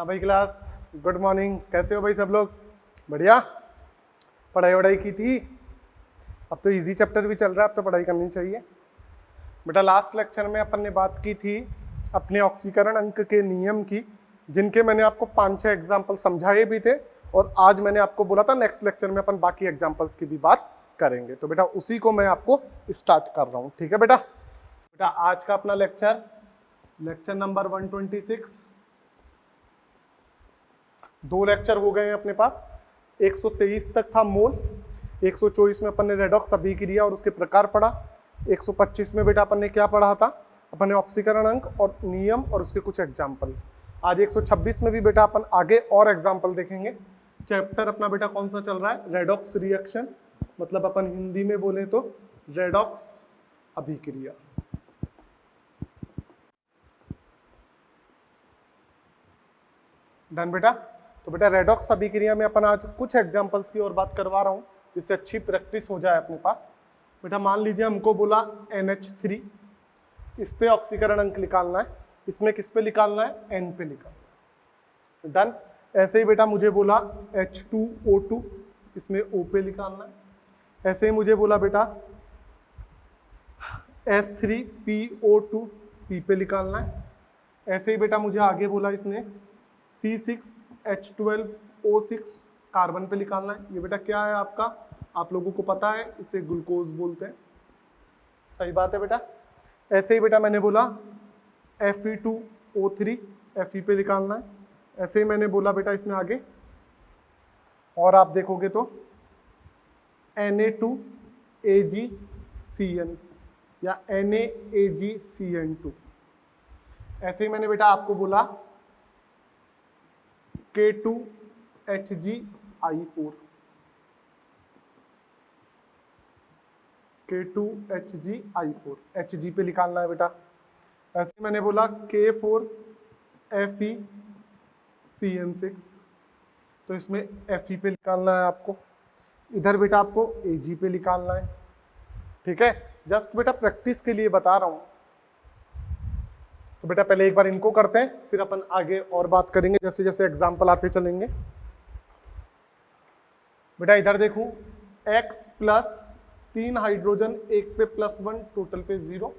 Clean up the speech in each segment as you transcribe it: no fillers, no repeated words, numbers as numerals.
हाँ भाई class, good morning. कैसे हो भाई सब लोग? बढ़िया। पढ़ाई वढ़ाई की थी? अब तो इजी चैप्टर भी चल रहा है, अब तो पढ़ाई करनी चाहिए। बेटा लास्ट लेक्चर में अपन ने बात की थी अपने ऑक्सीकरण अंक के नियम की, जिनके मैंने आपको 5-6 एग्जाम्पल समझाए भी थे, और आज मैंने आपको बोला था नेक्स्ट लेक्चर में अपन बाकी एग्जाम्पल्स की भी बात करेंगे। तो बेटा उसी को मैं आपको स्टार्ट कर रहा हूँ, ठीक है बेटा? बेटा आज का अपना लेक्चर नंबर 126। 2 लेक्चर हो गए हैं अपने पास। 123 तक था मोल, 124 में अपन ने रेडॉक्स अभिक्रिया और उसके प्रकार पढ़ा। 125 में बेटा अपन ने क्या पढ़ा था? अपन ने ऑक्सीकरण अंक और नियम और उसके कुछ एग्जाम्पल। आज 126 में भी बेटा अपन आगे और एग्जाम्पल देखेंगे। चैप्टर अपना बेटा कौन सा चल रहा है? रेडॉक्स रिएक्शन, मतलब अपन हिंदी में बोले तो रेडॉक्स अभिक्रिया। डन बेटा? तो बेटा रेडॉक्स अभिक्रिया में अपन आज कुछ एग्जांपल्स की और बात करवा रहा हूँ, जिससे अच्छी प्रैक्टिस हो जाए अपने पास। बेटा मान लीजिए हमको बोला NH3, इस पे ऑक्सीकरण अंक निकालना है। इसमें किस पे निकालना है? N पे निकालना है। डन। ऐसे ही बेटा मुझे बोला H2O2, इसमें O पे निकालना है। ऐसे ही मुझे बोला बेटा S3PO2, P पे निकालना है। ऐसे ही बेटा मुझे आगे बोला इसने C6H12O6 कार्बन पे निकालना है। ये बेटा क्या है आपका? आप लोगों को पता है, इसे ग्लूकोज बोलते हैं। सही बात है बेटा। ऐसे ही बेटा मैंने बोला Fe2O3, Fe पे निकालना है। ऐसे ही मैंने बोला बेटा इसमें आगे, और आप देखोगे तो Na2AgCN या NaAgCN2। ऐसे ही मैंने बेटा आपको बोला K2HgI4, K2HgI4, Hg पे निकालना है बेटा। ऐसे मैंने बोला K4FeCN6, तो इसमें Fe पे निकालना है आपको। इधर बेटा आपको Ag पे निकालना है, ठीक है? जस्ट बेटा प्रैक्टिस के लिए बता रहा हूं। तो बेटा पहले एक बार इनको करते हैं, फिर अपन आगे और बात करेंगे जैसे जैसे एग्जाम्पल आते चलेंगे। बेटा इधर देखूं, X प्लस 3 हाइड्रोजन, एक पे +1, टोटल पे 0,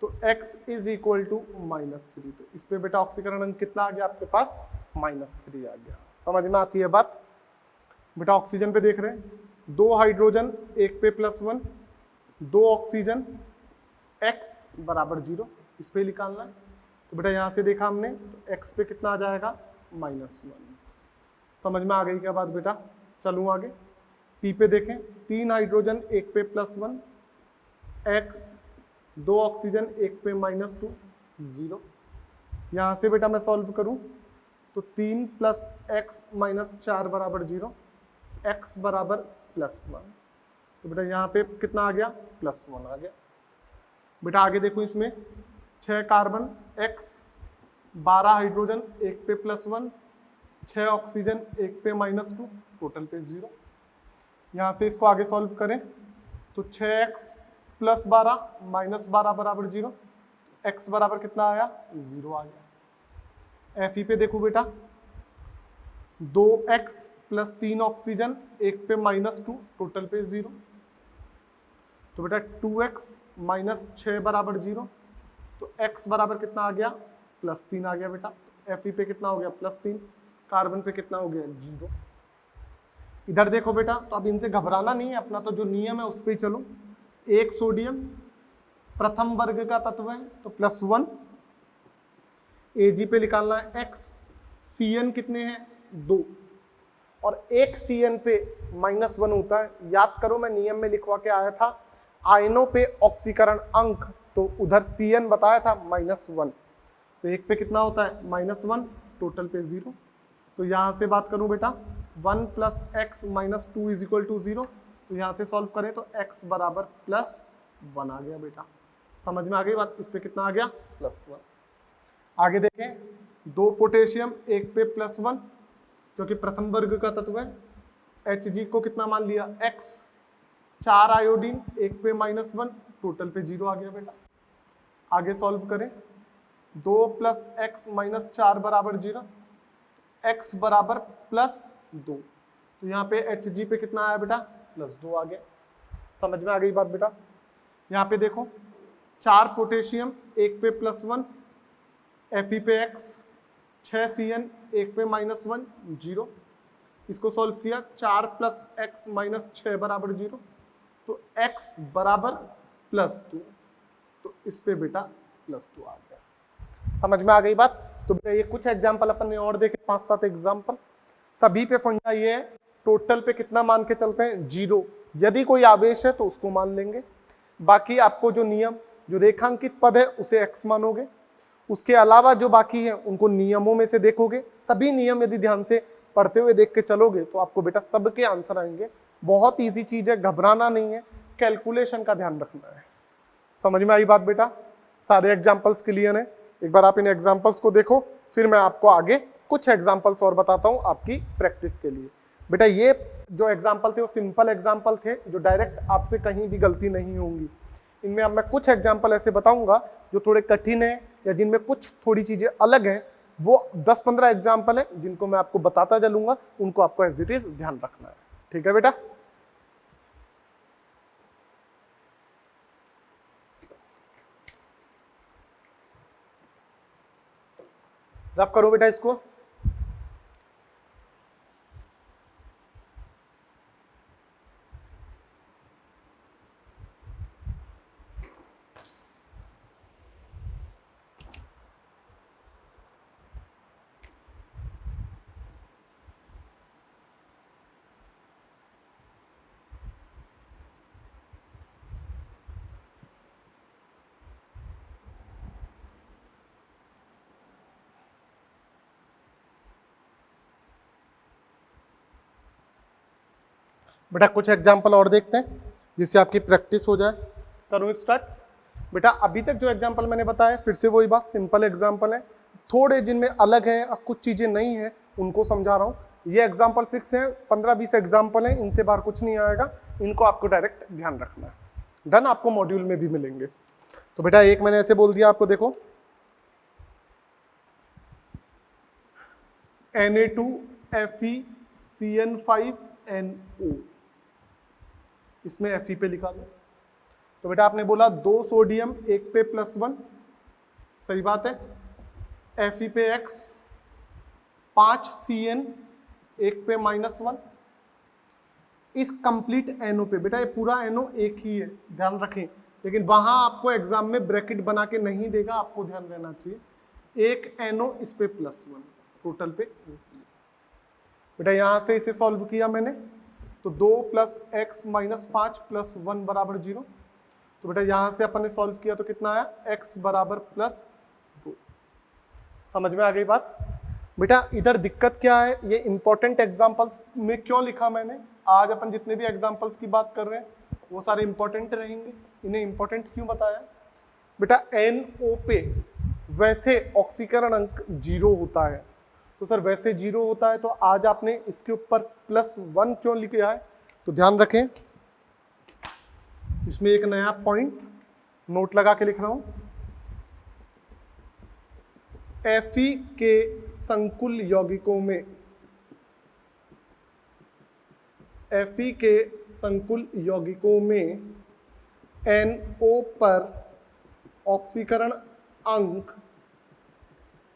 तो X इज इक्वल टू -3। तो इस पे बेटा ऑक्सीकरण अंक कितना आ गया आपके पास? -3 आ गया। समझ में आती है बात? बेटा ऑक्सीजन पे देख रहे हैं, 2 हाइड्रोजन, एक पे +1, 2 ऑक्सीजन, X बराबर 0, इस पे निकालना है। तो बेटा यहाँ से देखा हमने, तो X पे कितना आ जाएगा? -1। समझ में आ गई क्या बात बेटा? चलूँ आगे। P पे देखें, 3 हाइड्रोजन, एक पे +1, X, 2 ऑक्सीजन, एक पे -2, 0। यहाँ से बेटा मैं सॉल्व करूँ तो 3 + X - 4 बराबर 0, X बराबर +1। तो बेटा यहाँ पे कितना आ गया? +1 आ गया। बेटा आगे देखो, इसमें 6 कार्बन, X, 12 हाइड्रोजन, एक पे +1, 6 ऑक्सीजन, एक पे -2, टोटल पे 0। यहाँ से इसको आगे सॉल्व करें तो 6x + 12 - 12 बराबर 0, x बराबर कितना आया? 0 आ गया। Fe पे देखो बेटा, 2x + 3 ऑक्सीजन, एक पे -2, टोटल पे 0। तो बेटा 2x - 6 बराबर 0, तो x बराबर कितना आ गया? +3 आ गया बेटा। Fe पे कितना हो गया? +3। कार्बन पे कितना हो गया? 0। इधर देखो बेटा, तो अब इनसे घबराना नहीं है, अपना तो जो नियम है उस पर ही चलो। एक सोडियम प्रथम वर्ग का तत्व है तो +1, Ag पे निकालना है x, Cn कितने हैं? 2, और एक Cn पे -1 होता है। याद करो मैं नियम में लिखवा के आया था, आयनों पे ऑक्सीकरण अंक, तो उधर Cn बताया था -1, तो एक पे कितना होता है? -1, टोटल पे 0। तो यहाँ से बात करूँ बेटा, 1 + x - 2 = 0, तो यहाँ से सॉल्व करें तो x बराबर +1 आ गया बेटा। समझ में आ गई बात? इस पे कितना आ गया? +1। आगे देखें, 2 पोटेशियम, एक पे +1, क्योंकि प्रथम वर्ग का तत्व है। Hg को कितना मान लिया? x, 4 आयोडीन, एक पे -1, टोटल पे 0 आ गया बेटा। आगे सॉल्व करें, 2 + x - 4 बराबर 0, x बराबर +2, तो यहाँ पे Hg पे कितना आया बेटा +2 आ गया। समझ में आ गई बात बेटा। यहाँ पे देखो 4 पोटेशियम 1 पे +1, Fe पे x, 6 Cn 1 पे -1 0। इसको सॉल्व किया 4 + x - 6 बराबर 0, तो x बराबर +2, तो इस पे बेटा +2 आ गया। समझ में आ गई बात। तो बेटा ये कुछ एग्जाम्पल अपन ने और देखे, 5-7 एग्जाम्पल, सभी पे फंडा ये है टोटल पे कितना मान के चलते हैं 0। यदि कोई आवेश है तो उसको मान लेंगे, बाकी आपको जो नियम जो रेखांकित पद है उसे x मानोगे, उसके अलावा जो बाकी है उनको नियमों में से देखोगे। सभी नियम यदि ध्यान से पढ़ते हुए देख के चलोगे तो आपको बेटा सबके आंसर आएंगे। बहुत इजी चीज है, घबराना नहीं है, कैलकुलेशन का ध्यान रखना है। समझ में आई बात बेटा। सारे एग्जाम्पल्स क्लियर हैं। एक बार आप इन एग्जाम्पल्स को देखो, फिर मैं आपको आगे कुछ एग्जाम्पल्स और बताता हूँ आपकी प्रैक्टिस के लिए। बेटा ये जो एग्जाम्पल थे वो सिंपल एग्जाम्पल थे, जो डायरेक्ट आपसे कहीं भी गलती नहीं होंगी। इनमें अब मैं कुछ एग्जाम्पल ऐसे बताऊंगा जो थोड़े कठिन है या जिनमें कुछ थोड़ी चीजें अलग हैं। वो 10-15 एग्जाम्पल है जिनको मैं आपको बताता चलूंगा, उनको आपको एज इट इज ध्यान रखना है। ठीक है बेटा। रफ करो बेटा इसको। बेटा कुछ एग्जाम्पल और देखते हैं जिससे आपकी प्रैक्टिस हो जाए। करूँ स्टार्ट। बेटा अभी तक जो एग्जाम्पल मैंने बताया फिर से वही बात, सिंपल एग्जाम्पल है, थोड़े जिनमें अलग है और कुछ चीजें नहीं है उनको समझा रहा हूँ। ये एग्जाम्पल फिक्स है, 15-20 एग्जाम्पल है, इनसे बाहर कुछ नहीं आएगा, इनको आपको डायरेक्ट ध्यान रखना है। डन। आपको मॉड्यूल में भी मिलेंगे। तो बेटा एक मैंने ऐसे बोल दिया आपको, देखो Na2FeCN5NO, इसमें Fe पे लिखा दो। तो बेटा आपने बोला 2 सोडियम 1 पे +1, सही बात है। Fe पे x, 5 Cn 1 पे -1। इस कंप्लीट NO पे, बेटा ये पूरा NO एक ही है, ध्यान रखें, लेकिन वहां आपको एग्जाम में ब्रैकेट बना के नहीं देगा, आपको ध्यान रहना चाहिए। एक NO इस पे +1, टोटल पे। बेटा यहां से इसे सॉल्व किया मैंने, तो 2 + x - 5 + 1 बराबर 0। तो बेटा यहां से अपन ने सॉल्व किया तो कितना आया, x बराबर +2। समझ में आ गई बात। बेटा इधर दिक्कत क्या है, ये इंपॉर्टेंट एग्जांपल्स में क्यों लिखा मैंने, आज अपन जितने भी एग्जांपल्स की बात कर रहे हैं वो सारे इंपॉर्टेंट रहेंगे। इन्हें इंपॉर्टेंट क्यों बताया, बेटा NO पे वैसे ऑक्सीकरण अंक 0 होता है, तो सर वैसे 0 होता है तो आज आपने इसके ऊपर +1 क्यों लिखा है, तो ध्यान रखें इसमें एक नया पॉइंट नोट लगा के लिख रहा हूं। Fe के संकुल यौगिकों में, Fe के संकुल यौगिकों में NO पर ऑक्सीकरण अंक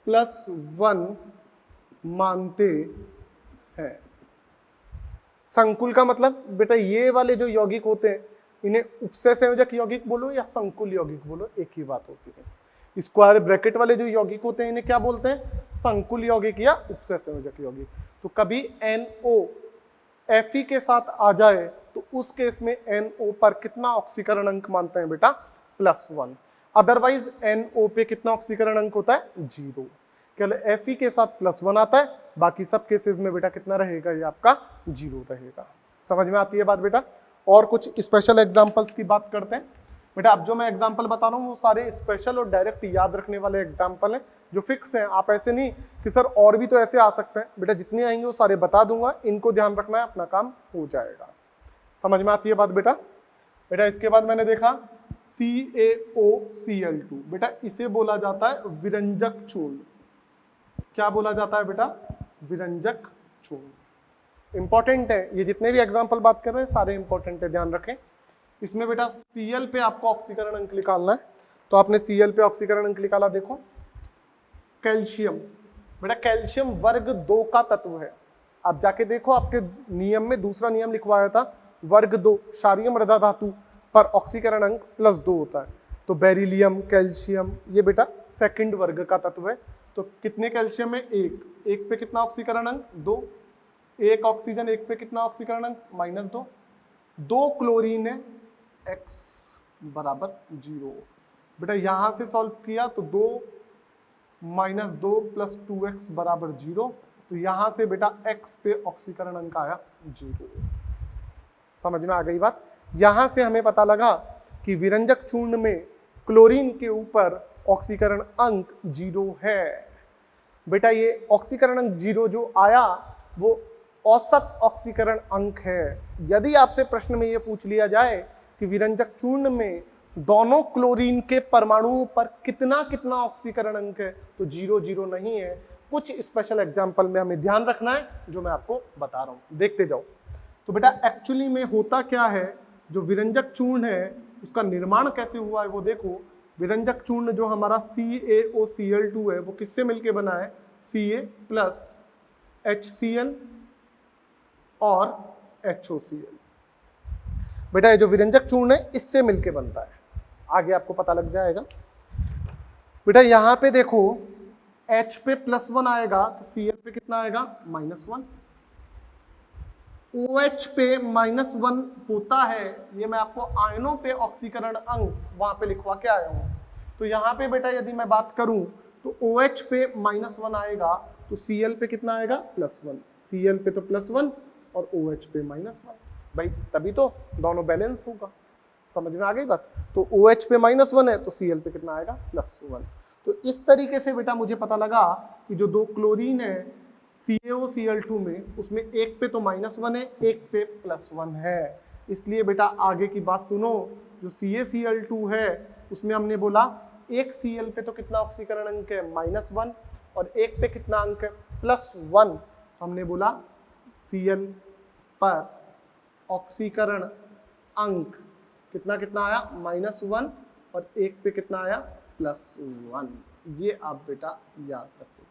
+1 मानते हैं। संकुल का मतलब बेटा ये वाले जो यौगिक होते हैं इन्हें उपसय संयोजक यौगिक बोलो या संकुल यौगिक बोलो, एक ही बात होती है। स्क्वायर ब्रैकेट वाले जो यौगिक होते हैं इन्हें क्या बोलते हैं, संकुल यौगिक या उपसय संयोजक यौगिक। तो कभी NO Fe के साथ आ जाए तो उस केस में NO पर कितना ऑक्सीकरण अंक मानते हैं बेटा, +1। अदरवाइज NO पे कितना ऑक्सीकरण अंक होता है, 0। केवल Fe के साथ +1 आता है, बाकी सब केसेस में बेटा कितना रहेगा, ये आपका 0 रहेगा। समझ में आती है बात बेटा। और कुछ स्पेशल एग्जांपल्स की बात करते हैं। बेटा अब जो मैं एग्जांपल बता रहा हूँ वो सारे स्पेशल और डायरेक्ट याद रखने वाले एग्जांपल हैं जो फिक्स हैं। आप ऐसे नहीं कि सर और भी तो ऐसे आ सकते हैं, बेटा जितने आएंगे वो सारे बता दूंगा, इनको ध्यान रखना है, अपना काम हो जाएगा। समझ में आती है बात बेटा। बेटा इसके बाद मैंने देखा CaOCl2, बेटा इसे बोला जाता है विरंजक चूर्ण। क्या बोला जाता है बेटा, विरंजक चूर्ण। इंपॉर्टेंट है, ये जितने भी एग्जाम्पल बात कर रहे हैं सारे इंपॉर्टेंट है, ध्यान रखें। इसमें बेटा Cl पे आपको ऑक्सीकरण अंक निकालना है, तो आपने Cl पे ऑक्सीकरण अंक निकाला। देखो कैल्शियम, बेटा कैल्शियम वर्ग 2 का तत्व है। आप जाके देखो आपके नियम में दूसरा नियम लिखवाया था, वर्ग 2 क्षारीय मृदा धातु पर ऑक्सीकरण अंक +2 होता है। तो बेरिलियम, कैल्शियम ये बेटा सेकंड वर्ग का तत्व है। तो कितने कैल्शियम है? एक पे कितना ऑक्सीकरण अंक? 2। एक ऑक्सीजन, एक पे कितना ऑक्सीकरण अंक? -2। 2 क्लोरीन है, x बराबर 0। बेटा यहां से सॉल्व किया तो 2 - 2 + 2x बराबर 0। तो यहां से बेटा x पे ऑक्सीकरण अंक आया 0। समझ में आ गई बात? यहां से हमें पता लगा कि विरंजक चूर्ण में क्लोरीन के ऊपर ऑक्सीकरण अंक 0 है। बेटा ये ऑक्सीकरण अंक 0 जो आया वो औसत ऑक्सीकरण अंक है। यदि आपसे प्रश्न में ये पूछ लिया जाए कि विरंजक चूर्ण में दोनों क्लोरीन के परमाणुओं पर कितना कितना ऑक्सीकरण अंक है, तो 0 0 नहीं है। कुछ स्पेशल एग्जाम्पल में हमें ध्यान रखना है जो मैं आपको बता रहा हूं, देखते जाओ। तो बेटा एक्चुअली में होता क्या है, जो विरंजक चूर्ण है उसका निर्माण कैसे हुआ है वो देखो। विरंजक चूर्ण जो हमारा CaOCl2 है वो किससे मिलके बना है? Ca + HCl और HOCl। बेटा ये जो विरंजक चूर्ण है इससे मिलके बनता है, आगे आपको पता लग जाएगा। बेटा यहाँ पे देखो H पे +1 आएगा तो Cl पे कितना आएगा? -1। OH पे -1 होता है, ये मैं आपको आयनों पे ऑक्सीकरण अंक वहां पे लिखवा के आया हूं। तो यहाँ पे बेटा यदि मैं बात करूं तो OH पे -1 आएगा तो Cl पे कितना आएगा? +1। Cl पे तो +1 और OH पे -1, भाई तभी तो दोनों बैलेंस होगा। समझ में आ गई बात? तो OH पे -1 है तो Cl पे कितना आएगा? +1। तो इस तरीके से बेटा मुझे पता लगा कि जो 2 क्लोरीन है CaOCl2 में, उसमें एक पे तो -1 है, एक पे +1 है। इसलिए बेटा आगे की बात सुनो, जो CaCl2 है उसमें हमने बोला एक Cl पे तो कितना ऑक्सीकरण अंक है? -1 और एक पे कितना अंक है? +1। तो हमने बोला Cl पर ऑक्सीकरण अंक कितना कितना आया? -1 और एक पे कितना आया? +1। ये आप बेटा याद रखोगे।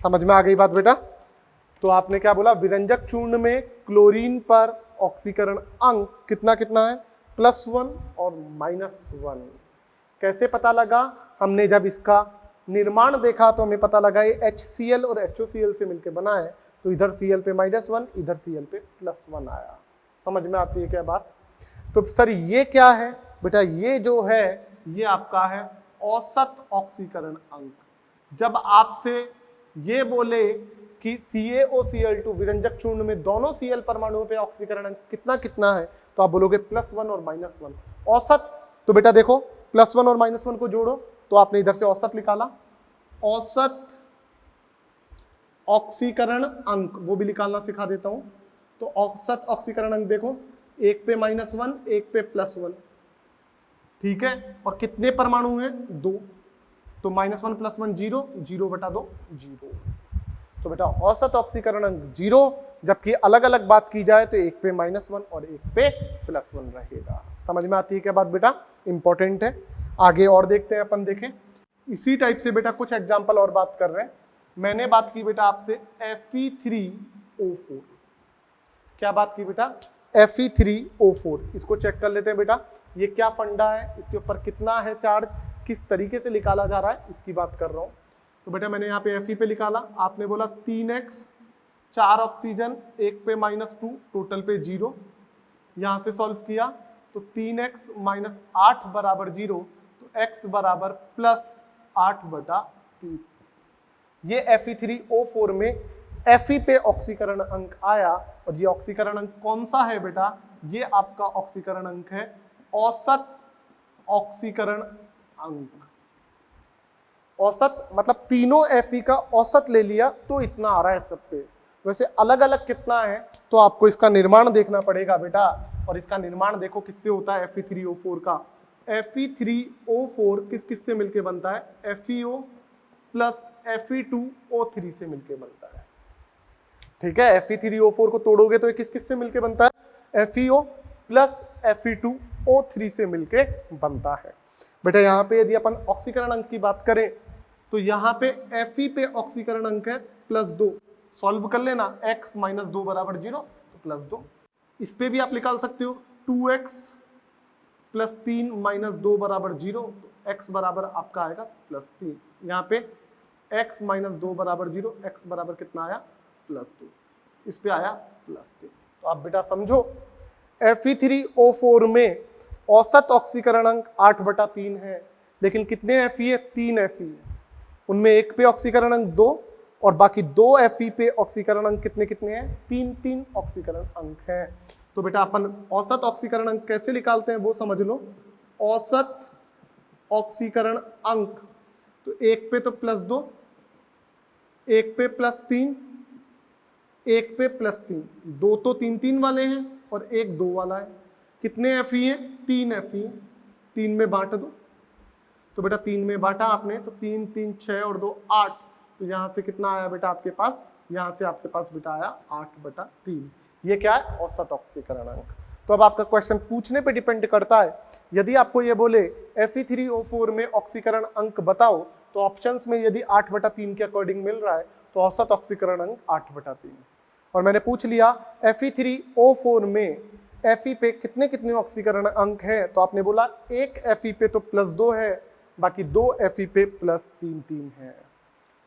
समझ में आ गई बात बेटा? तो आपने क्या बोला? विरंजक चूर्ण में क्लोरीन पर ऑक्सीकरण अंक कितना कितना है? +1 और -1। कैसे पता लगा? हमने जब इसका निर्माण देखा तो हमें पता लगा ये HCl और HOCl से मिलकर बना है। तो इधर Cl पे -1, इधर Cl पे +1 आया। समझ में आती है क्या बात? तो सर ये क्या है? बेटा ये जो है ये आपका है औसत ऑक्सीकरण अंक। जब आपसे ये बोले कि CaOCl2 विरंजक चूर्ण में दोनों Cl परमाणुओं पे ऑक्सीकरण अंक कितना कितना है, तो आप बोलोगे +1 और -1। औसत, तो बेटा देखो +1 और -1 को जोड़ो तो आपने इधर से औसत निकाला। औसत ऑक्सीकरण अंक वो भी निकालना सिखा देता हूं। तो औसत ऑक्सीकरण अंक देखो, एक पे -1, एक पे +1, ठीक है। और कितने परमाणु हैं? 2। तो -1 + 1 0, 0/2 0। तो बेटा औसत ऑक्सीकरण अंक 0, जबकि अलग अलग बात की जाए तो एक पे -1 और एक पे +1 रहेगा। समझ में आती है क्या बात बेटा? इंपॉर्टेंट है। आगे और देखते हैं अपन। देखें इसी टाइप से बेटा कुछ एग्जाम्पल और बात कर रहे हैं। मैंने बात की बेटा आपसे Fe3O4। क्या बात की बेटा? Fe3O4। इसको चेक कर लेते हैं बेटा, ये क्या फंडा है, इसके ऊपर कितना है चार्ज, किस तरीके से निकाला जा रहा है, इसकी बात कर रहा हूं। तो बेटा मैंने यहाँ पे Fe पे निकाला, आपने बोला 3x, 4 ऑक्सीजन, एक पे -2, टोटल पे 0। यहाँ से सॉल्व किया तो 3x - 8 बराबर 0, तो x बराबर +8/3। ये Fe3O4 में Fe पे ऑक्सीकरण अंक आया। और ये ऑक्सीकरण अंक कौन सा है बेटा? ये आपका ऑक्सीकरण अंक है औसत ऑक्सीकरण अंक। औसत मतलब तीनों Fe का औसत ले लिया तो इतना आ रहा है सब पे। वैसे अलग अलग कितना है तो आपको इसका निर्माण देखना पड़ेगा बेटा। और इसका निर्माण देखो किससे होता है Fe3O4 का। Fe3O4 किस किस से मिलके बनता है? FeO प्लस Fe2O3 से मिलके बनता है। ठीक है, Fe3O4 को तोड़ोगे तो ये किस किस से मिलके बनता है? FeO प्लस Fe2O3 से मिलके बनता है। बेटा यहाँ पे यदि अपन ऑक्सीकरण अंक की बात करें तो यहाँ पे Fe पे ऑक्सीकरण अंक है +2, सॉल्व कर लेना, x - 2 बराबर 0 तो +2। इस पे भी आप निकाल सकते हो 2x + 3 - 2 बराबर 0 तो x बराबर आपका आएगा +3। यहाँ पे x - 2 बराबर 0, x बराबर कितना आया? +2। इस पे आया +3। तो आप बेटा समझो Fe3O4 में औसत ऑक्सीकरण अंक 8/3 है, लेकिन कितने Fe है? 3 Fe है। उनमें एक पे ऑक्सीकरण अंक 2 और बाकी 2 Fe पे ऑक्सीकरण अंक कितने कितने हैं? 3 ऑक्सीकरण अंक हैं। तो बेटा अपन औसत ऑक्सीकरण अंक कैसे निकालते हैं वो समझ लो। औसत ऑक्सीकरण अंक, तो एक पे तो +2, एक पे +3, एक पे +3, दो तो 3 वाले हैं और एक 2 वाला है। कितने Fe हैं? 3 Fe हैं। 3 में बांट दो, तो बेटा 3 में बांटा आपने तो 3 3 6 और 2 8, तो यहाँ से कितना आया बेटा आपके पास? यहाँ से आपके पास बेटा आया 8/3। ये क्या है? औसत ऑक्सीकरण अंक। तो अब आपका क्वेश्चन पूछने पे डिपेंड करता है। यदि आपको ये बोले Fe3O4 में ऑक्सीकरण अंक बताओ, तो ऑप्शंस में यदि 8/3 के अकॉर्डिंग मिल रहा है तो औसत ऑक्सीकरण अंक 8/3। और मैंने पूछ लिया Fe3O4 में Fe पे कितने कितने ऑक्सीकरण अंक है, तो आपने बोला एक Fe पे तो +2 है, बाकी 2 Fe पे +3 है।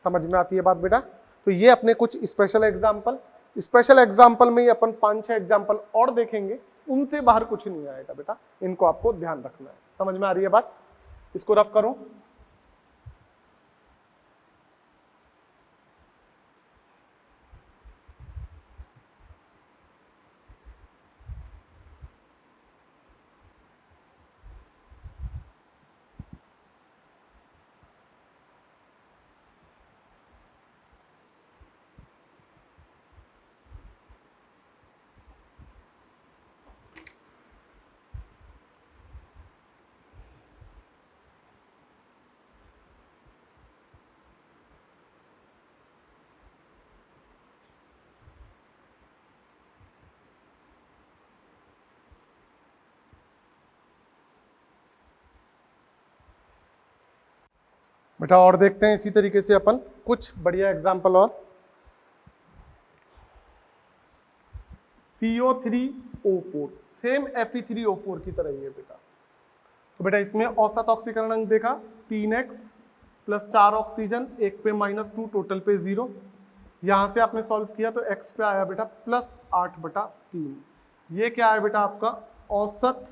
समझ में आती है बात बेटा? तो ये अपने कुछ स्पेशल एग्जाम्पल में ही अपन 5-6 एग्जाम्पल और देखेंगे, उनसे बाहर कुछ नहीं आएगा बेटा, इनको आपको ध्यान रखना है। समझ में आ रही है बात? इसको रफ करो। बेटा और देखते हैं इसी तरीके से अपन कुछ बढ़िया एग्जाम्पल और। CO3O4 सेम Fe3O4 की तरह ही है बेटा। तो बेटा इसमें औसत ऑक्सीकरण अंक देखा 3x + 4 ऑक्सीजन, एक पे -2, टोटल पे 0। यहां से आपने सॉल्व किया तो x पे आया बेटा +8/3। ये क्या है बेटा? आपका औसत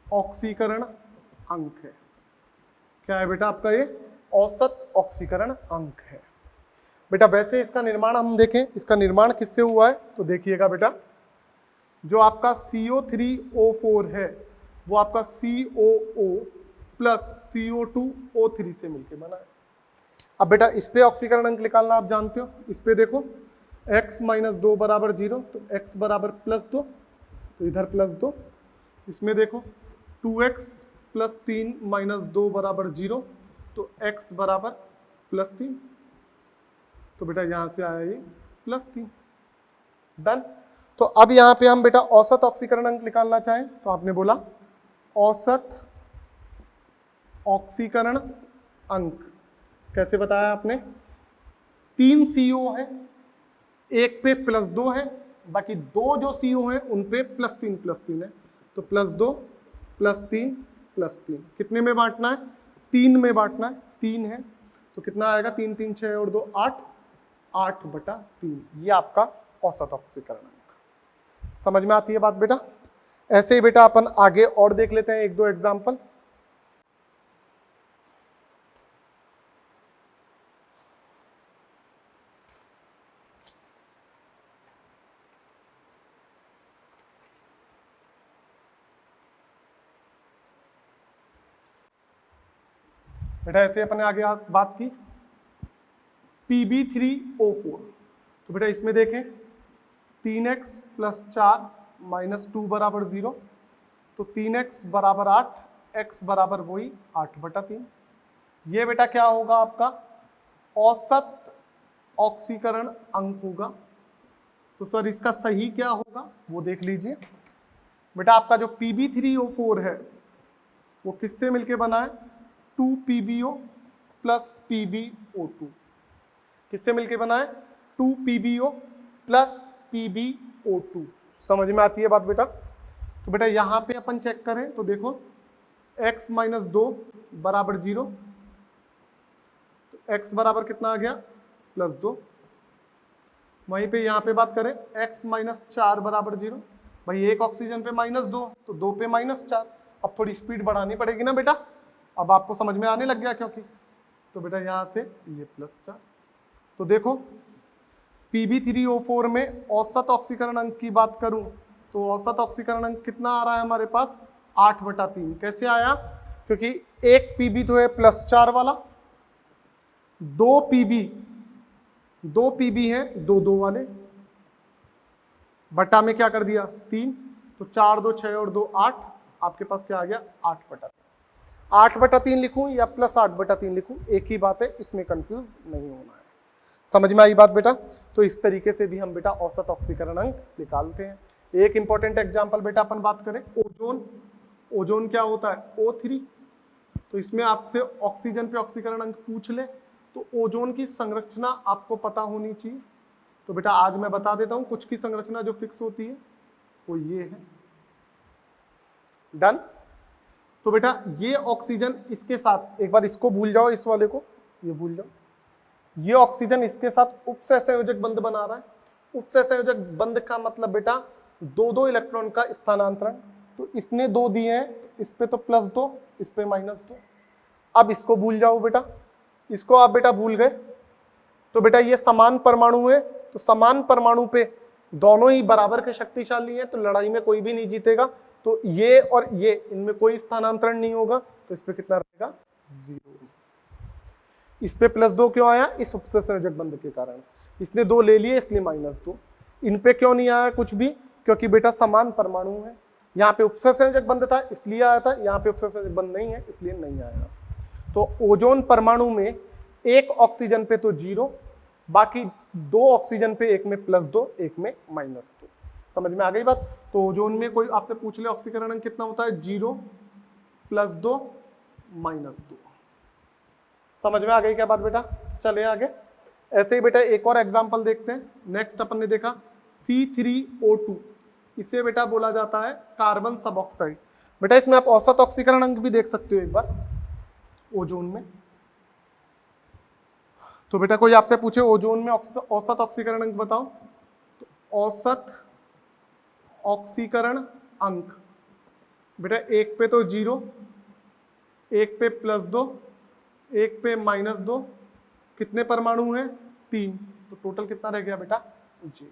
ऑक्सीकरण अंक है। क्या है बेटा आपका? ये औसत ऑक्सीकरण अंक है बेटा। वैसे इसका निर्माण हम देखें, इसका निर्माण किससे हुआ है तो देखिएगा बेटा, जो आपका CO3O4 है वो आपका COO + CO2O3 से मिलके बना है। अब बेटा इस पे ऑक्सीकरण अंक निकालना आप जानते हो। इस पे देखो x - 2 बराबर 0 तो x बराबर +2, तो इधर +2। इसमें देखो 2x + 3 - 2 बराबर 0 तो x बराबर +3, तो बेटा यहां से आया ये +3। डन। तो अब यहां पे हम बेटा औसत ऑक्सीकरण अंक निकालना चाहें तो आपने बोला औसत ऑक्सीकरण अंक कैसे बताया आपने? 3 CO है, एक पे +2 है, बाकी 2 जो CO है उन पे +3 है, तो +2 +3 +3 कितने में बांटना है? 3 में बांटना है। 3 है तो कितना आएगा? 3 3 6 और 2 8, 8/3। ये आपका औसत ऑक्सीकरण अंक। समझ में आती है बात बेटा? ऐसे ही बेटा अपन आगे और देख लेते हैं 1-2 एग्जाम्पल। बेटा ऐसे अपने आगे बात की Pb3O4। तो बेटा इसमें देखें 3x + 4 - 2 बराबर 0, तो 3x बराबर 8, x बराबर वही 8/3। ये बेटा क्या होगा आपका? औसत ऑक्सीकरण अंक होगा। तो सर इसका सही क्या होगा वो देख लीजिए बेटा। आपका जो Pb3O4 है वो किससे मिलके बना है? 2PbO plus PbO2। किससे मिलके बना है? 2PbO plus PbO2। समझ में आती है बात बेटा? तो बेटा यहां पे अपन चेक करें तो देखो x माइनस 2 बराबर 0, तो x बराबर कितना आ गया? प्लस 2। वहीं पे यहाँ पे बात करें x माइनस 4 बराबर 0, भाई एक ऑक्सीजन पे -2 तो 2 पे -4। अब थोड़ी स्पीड बढ़ानी पड़ेगी ना बेटा, अब आपको समझ में आने लग गया क्योंकि। तो बेटा यहाँ से ये +4। तो देखो Pb3O4 में औसत ऑक्सीकरण अंक की बात करूं तो औसत ऑक्सीकरण अंक कितना आ रहा है हमारे पास? 8/3। कैसे आया? क्योंकि एक Pb तो है +4 वाला, दो Pb है 2 वाले, बटा में क्या कर दिया? 3। तो 4 2 6 और 2 8, आपके पास क्या आ गया? 8/3। 8/3 लिखूं या +8/3 लिखूं, एक ही बात है, इसमें कंफ्यूज नहीं होना है। समझ में आई बात बेटा? तो इस तरीके से भी हम बेटा औसत ऑक्सीकरण अंक निकालते हैं। एक इंपॉर्टेंट एग्जांपल बेटा अपन बात करें ओजोन। ओजोन क्या होता है? O3। तो इसमें आपसे ऑक्सीजन पे ऑक्सीकरण अंक पूछ ले तो ओजोन की संरचना आपको पता होनी चाहिए। तो बेटा आज मैं बता देता हूं कुछ की संरचना जो फिक्स होती है वो ये है। डन। तो बेटा ये ऑक्सीजन इसके साथ, एक बार इसको भूल जाओ, इस वाले को ये भूल जाओ, ये ऑक्सीजन इसके साथ उपसहसंयोजक बंध बना रहा है। उपसहसंयोजक बंध का मतलब बेटा 2 इलेक्ट्रॉन का स्थानांतरण। तो इसने 2 दिए हैं, इस पे तो +2, इस पे -2। अब इसको भूल जाओ बेटा, इसको आप बेटा भूल गए। तो बेटा ये समान परमाणु है, तो समान परमाणु पे दोनों ही बराबर के शक्तिशाली हैं, तो लड़ाई में कोई भी नहीं जीतेगा। तो ये और ये, इनमें कोई स्थानांतरण नहीं होगा, तो इस पे कितना रहेगा? 0। इस पे +2 क्यों आया? इस उपसंयोजक बंध के कारण। इसने 2 ले लिए इसलिए -2। इन पे क्यों नहीं आया कुछ भी? क्योंकि बेटा समान परमाणु है। यहाँ पे उपसंयोजक बंध था इसलिए आया था, यहाँ पे उपसंयोजक बंध नहीं है इसलिए नहीं आया। तो ओजोन परमाणु में एक ऑक्सीजन पे तो 0, बाकी 2 ऑक्सीजन पे, एक में +2 एक में -2। समझ में आ गई बात? तो ओजोन में कोई आपसे पूछ ले ऑक्सीकरण अंक कितना होता है? 0 +2 -2। समझ में आ गई क्या बात बेटा? चले आगे। ऐसे ही बेटा एक और एग्जांपल देखते हैं। नेक्स्ट अपन ने देखा C3O2, इसे बेटा बोला जाता है कार्बन सब ऑक्साइड। बेटा इसमें आप औसत ऑक्सीकरण अंक भी देख सकते हो एक बार ओजोन में। तो बेटा कोई आपसे पूछे ओजोन में औसत ऑक्सीकरण अंक बताओ, तो औसत ऑक्सीकरण अंक बेटा एक पे तो 0, एक पे +2, एक पे -2, कितने परमाणु हैं? 3। तो टोटल कितना रह गया बेटा? 0।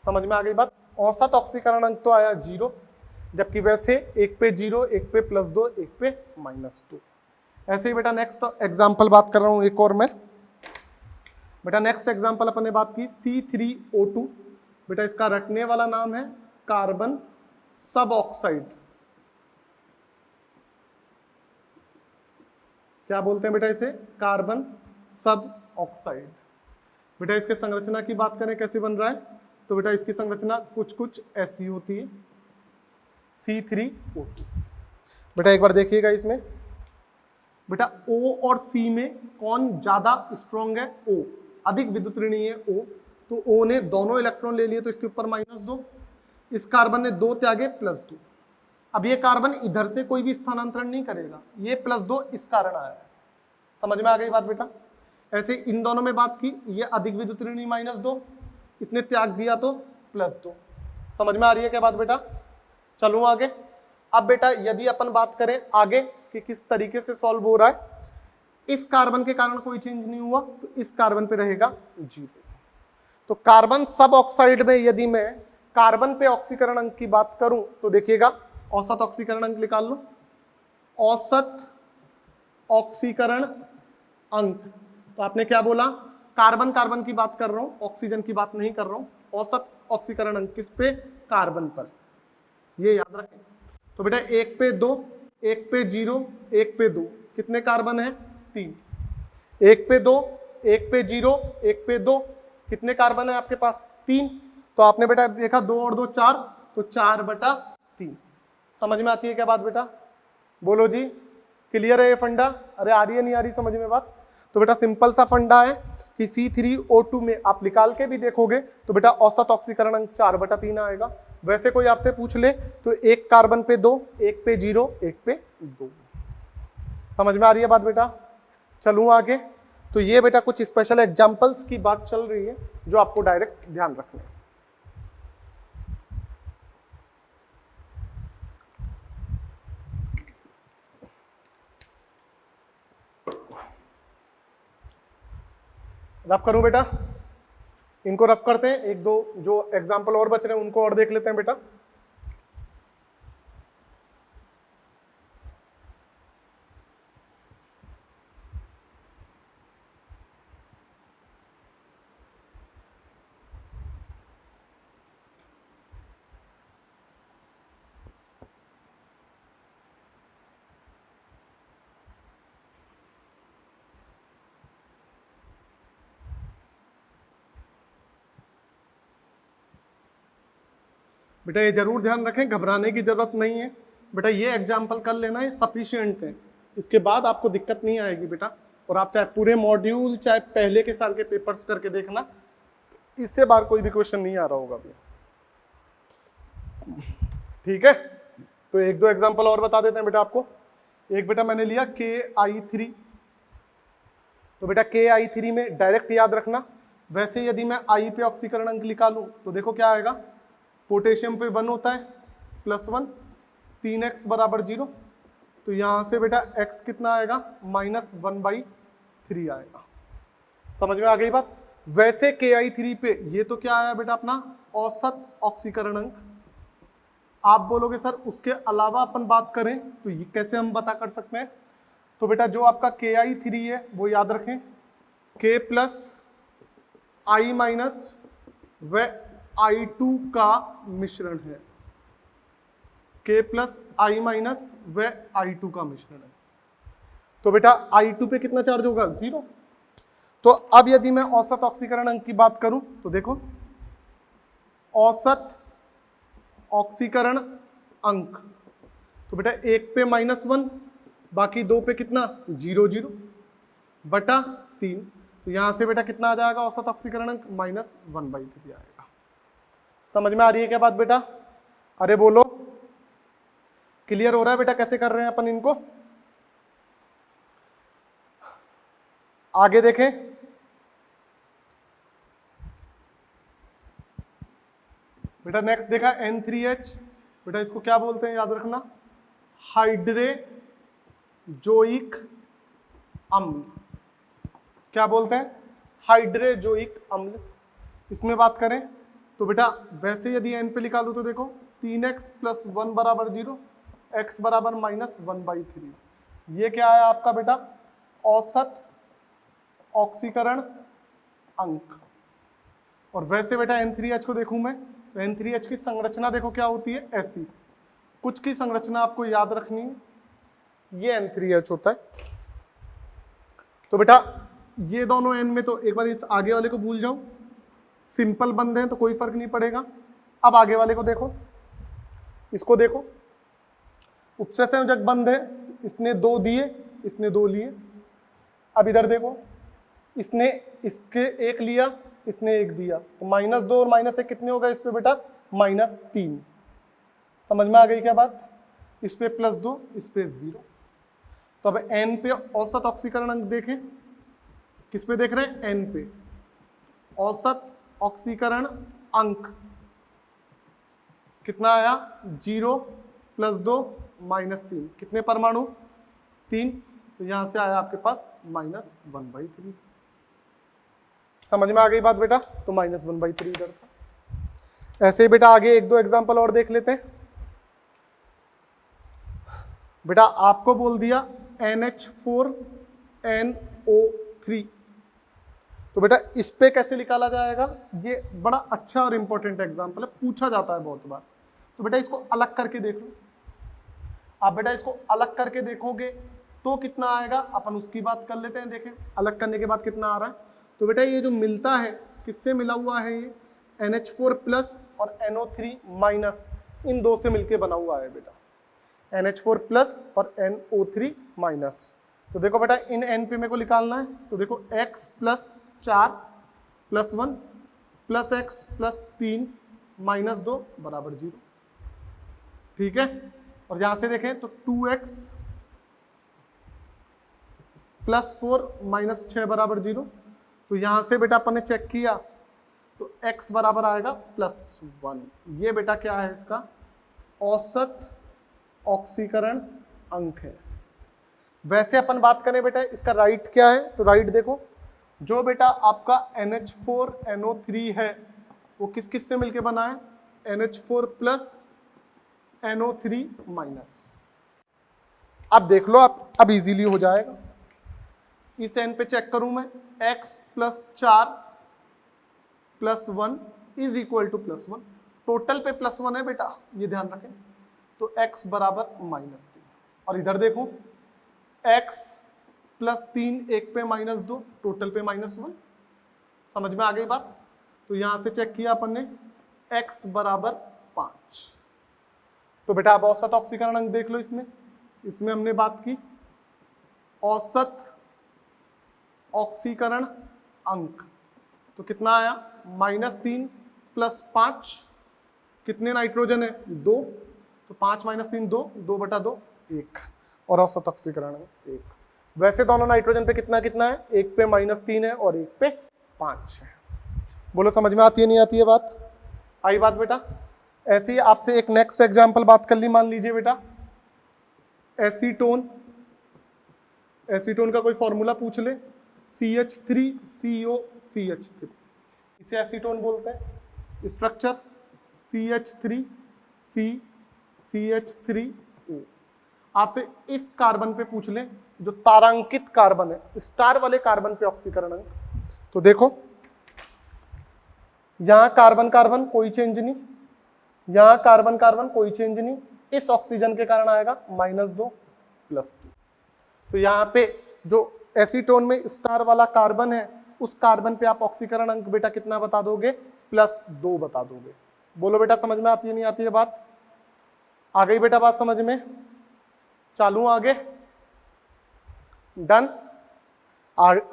समझ में आ गई बात? औसत ऑक्सीकरण अंक तो आया 0, जबकि वैसे एक पे 0, एक पे +2, एक पे -2। ऐसे ही बेटा नेक्स्ट एग्जांपल बात कर रहा हूं एक और मैं। बेटा नेक्स्ट एग्जांपल अपन ने बात की C3O2। बेटा इसका रटने वाला नाम है कार्बन सब ऑक्साइड। क्या बोलते हैं बेटा इसे? कार्बन सब ऑक्साइड। बेटा इसके संरचना की बात करें कैसे बन रहा है, तो बेटा इसकी संरचना कुछ ऐसी होती है C3O2। बेटा एक बार देखिएगा इसमें, बेटा O और C में कौन ज्यादा स्ट्रॉन्ग है? O अधिक विद्युत ऋणी है O। तो O ने दोनों इलेक्ट्रॉन ले लिए तो इसके ऊपर -2, इस कार्बन ने 2 त्यागे +2। अब ये कार्बन इधर से कोई भी स्थानांतरण नहीं करेगा, ये +2 इस कारण आया है। समझ में आ गई बात बेटा? ऐसे इन दोनों में बात की, ये अधिक विद्युत ऋणी -2, इसने त्याग दिया तो +2। समझ में आ रही है क्या बात बेटा? चलूं आगे। अब बेटा यदि अपन बात करें आगे कि किस तरीके से सॉल्व हो रहा है, इस कार्बन के कारण कोई चेंज नहीं हुआ तो इस कार्बन पे रहेगा 0। तो कार्बन सब ऑक्साइड में यदि मैं कार्बन पे ऑक्सीकरण अंक की बात करूं तो देखिएगा औसत ऑक्सीकरण अंक निकाल लो। औसत ऑक्सीकरण अंक, तो आपने क्या बोला? कार्बन कार्बन की बात कर रहा हूं, ऑक्सीजन की बात नहीं कर रहा हूं। औसत ऑक्सीकरण अंक किस पे? कार्बन पर, ये याद रखें। तो बेटा एक पे 2, एक पे 0, एक पे 2, कितने कार्बन है? 3। एक पे 2, एक पे 0, एक पे 2, कितने कार्बन है आपके पास? 3। तो आपने बेटा देखा 2 और 2 4, तो 4/3। समझ में आती है क्या बात बेटा? बोलो जी, क्लियर है ये फंडा? अरे आ रही है नहीं आ रही समझ में बात? तो बेटा सिंपल सा फंडा है कि C3O2 में आप निकाल के भी देखोगे तो बेटा औसत ऑक्सीकरण अंक 4/3 आएगा। वैसे कोई आपसे पूछ ले तो एक कार्बन पे 2, एक पे 0, एक पे 2। समझ में आ रही है बात बेटा? चलूं आगे। तो ये बेटा कुछ स्पेशल एग्जांपल्स की बात चल रही है जो आपको डायरेक्ट ध्यान रखना है। रफ करूं बेटा? इनको रफ करते हैं, एक दो जो एग्जांपल और बच रहे हैं उनको और देख लेते हैं बेटा। बेटा ये जरूर ध्यान रखें, घबराने की जरूरत नहीं है बेटा, ये एग्जाम्पल कर लेना है सफिशिएंट है, इसके बाद आपको दिक्कत नहीं आएगी बेटा। और आप चाहे पूरे मॉड्यूल चाहे पहले के साल के पेपर्स करके देखना, इससे बार कोई भी क्वेश्चन नहीं आ रहा होगा भैया, ठीक है। तो एक दो एग्जाम्पल और बता देते हैं बेटा आपको। एक बेटा मैंने लिया KI3, तो बेटा KI3 में डायरेक्ट याद रखना, वैसे यदि मैं I पे ऑक्सीकरण अंक निकालूं तो देखो क्या आएगा, पोटेशियम पे 1 होता है +1, 3x = 0, तो यहां से बेटा x कितना आएगा -1/3 आएगा। समझ में आ गई बात? वैसे KI3 पे ये तो क्या आया बेटा अपना औसत ऑक्सीकरण अंक। आप बोलोगे सर उसके अलावा अपन बात करें तो ये कैसे हम पता कर सकते हैं? तो बेटा जो आपका KI3 है वो याद रखें, K + I- व I2 का मिश्रण है, K + I- व I2 का मिश्रण है। तो बेटा I2 पे कितना चार्ज होगा? 0। तो अब यदि मैं औसत ऑक्सीकरण अंक की बात करूं तो देखो औसत ऑक्सीकरण अंक, तो बेटा एक पे -1, बाकी दो पे कितना 0 0 बटा 3, तो यहां से बेटा कितना आ जाएगा औसत ऑक्सीकरण अंक -1/3 आएगा। समझ में आ रही है क्या बात बेटा? अरे बोलो, क्लियर हो रहा है बेटा कैसे कर रहे हैं अपन इनको? आगे देखें, बेटा नेक्स्ट देखा N3H, बेटा इसको क्या बोलते हैं याद रखना, हाइड्रेजोइक अम्ल। क्या बोलते हैं? हाइड्रेजोइक अम्ल। इसमें बात करें तो बेटा वैसे यदि N पे निकालूं तो देखो 3x + 1 = 0, x = -1/3। ये क्या है आपका बेटा औसत ऑक्सीकरण अंक। और वैसे बेटा N3H को देखूं मैं तो N3H की संरचना देखो क्या होती है, ऐसी कुछ की संरचना आपको याद रखनी है, ये N3H होता है। तो बेटा ये दोनों N में, तो एक बार इस आगे वाले को भूल जाओ, सिंपल बंद हैं तो कोई फर्क नहीं पड़ेगा। अब आगे वाले को देखो, इसको देखो, उपसंयोजक बंद है, इसने 2 दिए, इसने 2 लिए। अब इधर देखो, इसने इसके 1 लिया, इसने 1 दिया, तो -2 और -1 कितने होगा इस पे बेटा -3। समझ में आ गई क्या बात? इस पे +2, इस पे 0। तो अब N पे औसत ऑक्सीकरण अंक देखें, किस पे देख रहे हैं? N पे औसत ऑक्सीकरण अंक कितना आया? 0 + 2 -3, कितने परमाणु? 3, तो यहां से आया आपके पास -1/3। समझ में आ गई बात बेटा? तो -1/3 इधर था। ऐसे ही बेटा आगे एक दो एग्जांपल और देख लेते हैं। बेटा आपको बोल दिया NH4NO3, तो बेटा इस पे कैसे निकाला जाएगा? ये बड़ा अच्छा और इंपॉर्टेंट एग्जांपल है, पूछा जाता है बहुत बार। तो बेटा इसको अलग करके देख लो। आप बेटा इसको अलग करके देखोगे तो कितना आएगा, अपन उसकी बात कर लेते हैं। देखें अलग करने के बाद कितना आ रहा है। तो बेटा ये जो मिलता है किससे मिला हुआ है, ये NH4 प्लस और NO3 माइनस, इन दो से मिलके बना हुआ है बेटा, NH4 प्लस और NO3 माइनस। तो देखो बेटा इन N पे मेरे को निकालना है। तो देखो x plus 4 plus 1 plus x plus 3 minus 2 बराबर 0। ठीक है, और यहां से देखें तो 2x प्लस 4 माइनस 6 बराबर 0। तो यहां से बेटा अपन ने चेक किया तो x बराबर आएगा प्लस 1। ये बेटा क्या है, इसका औसत ऑक्सीकरण अंक है। वैसे अपन बात करें बेटा इसका राइट क्या है, तो राइट देखो जो बेटा आपका NH4 NO3 है वो किस किस से मिलके बना है, NH4 प्लस NO3 माइनस। अब देख लो आप, अब इजीली हो जाएगा। इस n पे चेक करूं मैं, x plus 4 plus 1 is equal two plus 1। Total पे प्लस 1 है बेटा, ये ध्यान रखें। तो x बराबर माइनस 3, और इधर देखो x प्लस 3 एक पे माइनस 2, टोटल पे माइनस 1। समझ में आ गई बात। तो यहां से चेक किया अपन ने, x बराबर 5। तो बेटा आप औसत ऑक्सीकरण अंक देख लो। इसमें हमने बात की औसत ऑक्सीकरण अंक, तो कितना आया -3 प्लस 5, कितने नाइट्रोजन है 2, तो 5 माइनस 3 2, 2/2 1, और औसत ऑक्सीकरण अंक 1। वैसे दोनों नाइट्रोजन पे कितना कितना है, एक पे -3 है और एक पे 5 है। बोलो समझ में आती है नहीं आती है बात, आई बात बेटा। ऐसे ही आपसे एक नेक्स्ट एग्जांपल बात कर ली, मान लीजिए बेटा एसीटोन, एसीटोन का कोई फॉर्मूला पूछ ले, CH3COCH3, इसे एसीटोन बोलते हैं। Structure CH3CCH3O। आपसे इस कार्बन पे पूछ ले जो तारांकित कार्बन है, स्टार वाले कार्बन पे ऑक्सीकरण अंक, तो देखो यहां कार्बन कार्बन कोई चेंज नहीं, यहां कार्बन कार्बन कोई चेंज नहीं, इस ऑक्सीजन के कारण आएगा -2 +2। तो यहां पे जो एसीटोन में स्टार वाला कार्बन है, उस कार्बन पे आप ऑक्सीकरण अंक बेटा कितना बता दोगे, +2 बता दोगे। बोलो बेटा समझ में आती है नहीं आती है बात, आ गई बेटा बात समझ में। चालू आगे, डन।